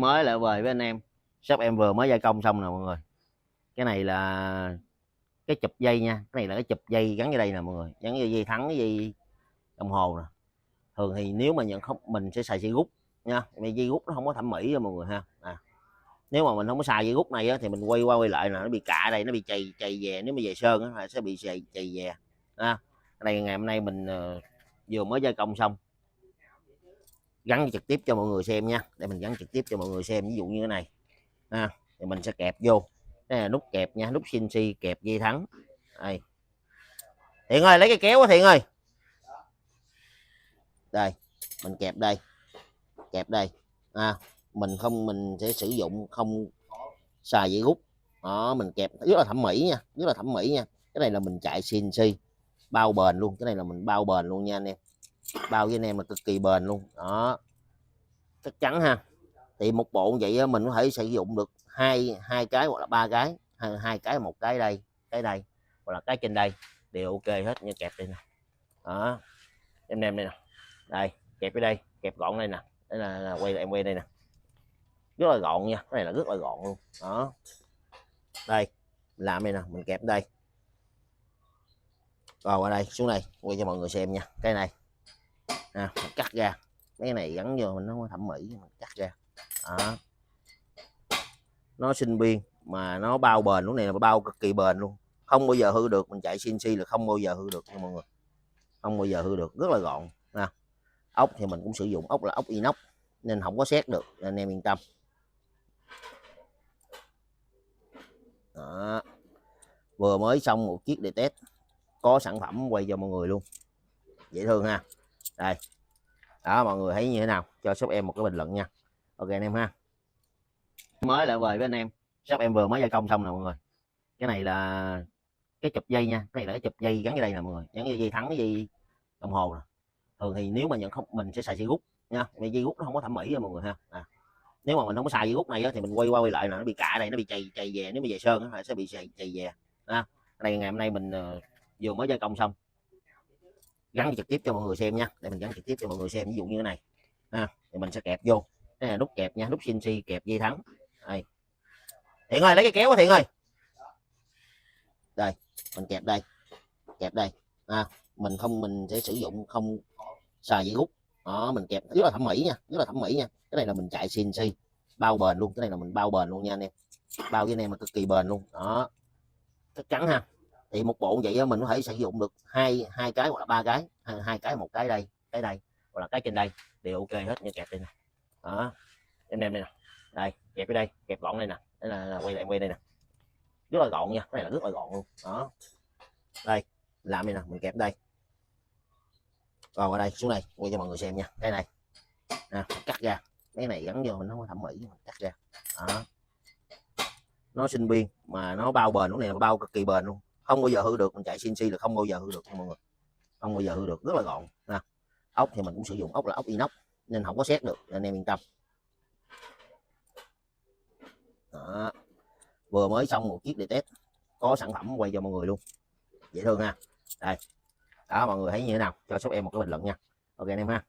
Mới lại về với anh em, shop em vừa mới gia công xong nè mọi người. Cái này là cái chụp dây nha, cái này là cái chụp dây gắn ở đây nè mọi người, gắn dây thắng, cái dây đồng hồ nè. Thường thì nếu mà nhận không mình sẽ xài dây gút nha, vì dây gút nó không có thẩm mỹ cho mọi người ha. Nếu mà mình không có xài dây gút này á, thì mình quay qua quay lại là nó bị cạ đây, nó bị chày chày về, nếu mà về sơn á sẽ bị chày chày về. Cái này ngày hôm nay mình vừa mới gia công xong, gắn trực tiếp cho mọi người xem nha, để mình gắn trực tiếp cho mọi người xem. Ví dụ như thế này thì mình sẽ kẹp vô, đây là nút kẹp nha, nút CNC kẹp dây thắng đây. Thiện ơi lấy cái kéo á Thiện ơi, đây mình kẹp đây mình sẽ sử dụng không xài dây gút đó, mình kẹp rất là thẩm mỹ nha, rất là thẩm mỹ nha. Cái này là mình chạy CNC bao bền luôn, cái này là mình bao bền luôn nha anh em, bao với anh em là cực kỳ bền luôn đó, chắc chắn ha. Thì một bộ vậy á, mình có thể sử dụng được hai cái hoặc là ba cái, hai cái, một cái đây hoặc là cái trên đây đều ok hết như kẹp đây nè đó em đây nè, đây kẹp ở đây, kẹp gọn đây nè, đây là quay lại em quay đây nè, rất là gọn nha, cái này là rất là gọn luôn đó. Đây làm đây nè, mình kẹp đây rồi qua đây xuống đây quay cho mọi người xem nha. Cái này mình cắt ra, cái này gắn vô mình nó thẩm mỹ, mình cắt ra đó. Nó sinh biên mà nó bao bền, lúc này là bao cực kỳ bền luôn, không bao giờ hư được. Mình chạy CNC là không bao giờ hư được nha mọi người, không bao giờ hư được, rất là gọn nè. Ốc thì mình cũng sử dụng ốc là ốc inox nên không có xét được, nên anh em yên tâm đó. Vừa mới xong một chiếc để test, có sản phẩm quay cho mọi người luôn, dễ thương ha. Đây đó, mọi người thấy như thế nào, cho shop em một cái bình luận nha. Ok anh em ha, mới lại về với anh em, shop em vừa mới gia công xong nè mọi người. Cái này là cái chụp dây nha, cái này là cái chụp dây gắn ở đây nè mọi người, gắn dây thắng, cái dây đồng hồ nè. Thường thì nếu mà nhận không mình sẽ xài dây gút nha, vì dây gút nó không có thẩm mỹ cho mọi người ha. Nếu mà mình không có xài dây gút này á, thì mình quay qua quay lại là nó bị cạ đây, nó bị chày chày về, nếu mà về sơn á sẽ bị chày chày về. Cái này ngày hôm nay mình vừa mới gia công xong, gắn trực tiếp cho mọi người xem nha, để mình gắn trực tiếp cho mọi người xem. Ví dụ như thế này thì mình sẽ kẹp vô, đây là nút kẹp nha, nút CNC kẹp dây thắng đây. Thiện ơi lấy cái kéo á Thiện ơi, đây mình kẹp đây mình sẽ sử dụng không xài dây gút đó, mình kẹp rất là thẩm mỹ nha, rất là thẩm mỹ nha. Cái này là mình chạy CNC bao bền luôn, cái này là mình bao bền luôn nha anh em, bao với anh em là cực kỳ bền luôn đó, chắc chắn ha. Thì một bộ vậy mình có thể sử dụng được hai cái hoặc là ba cái, hai cái, một cái đây hoặc là cái trên đây đều ok hết như kẹp đây nè đó anh em đây nè, đây kẹp ở đây, kẹp gọn đây nè, đây là quay lại quay đây nè, rất là gọn nha, cái này là rất là gọn luôn đó. Đây làm đây nè, mình kẹp đây rồi qua đây xuống đây quay cho mọi người xem nha. Cái này cắt ra, cái này gắn vô mình nó thẩm mỹ, mình cắt ra đó. Nó sinh biên mà nó bao bền, lúc này là bao cực kỳ bền luôn, không bao giờ hư được. Mình chạy CNC là không bao giờ hư được nha mọi người, không bao giờ hư được, rất là gọn nè. Ốc thì mình cũng sử dụng ốc là ốc inox nên không có xét được, nên anh em yên tâm đó. Vừa mới xong một chiếc để test, có sản phẩm quay cho mọi người luôn, dễ thương ha. Đây đó, mọi người thấy như thế nào, cho shop em một cái bình luận nha. Ok anh em ha.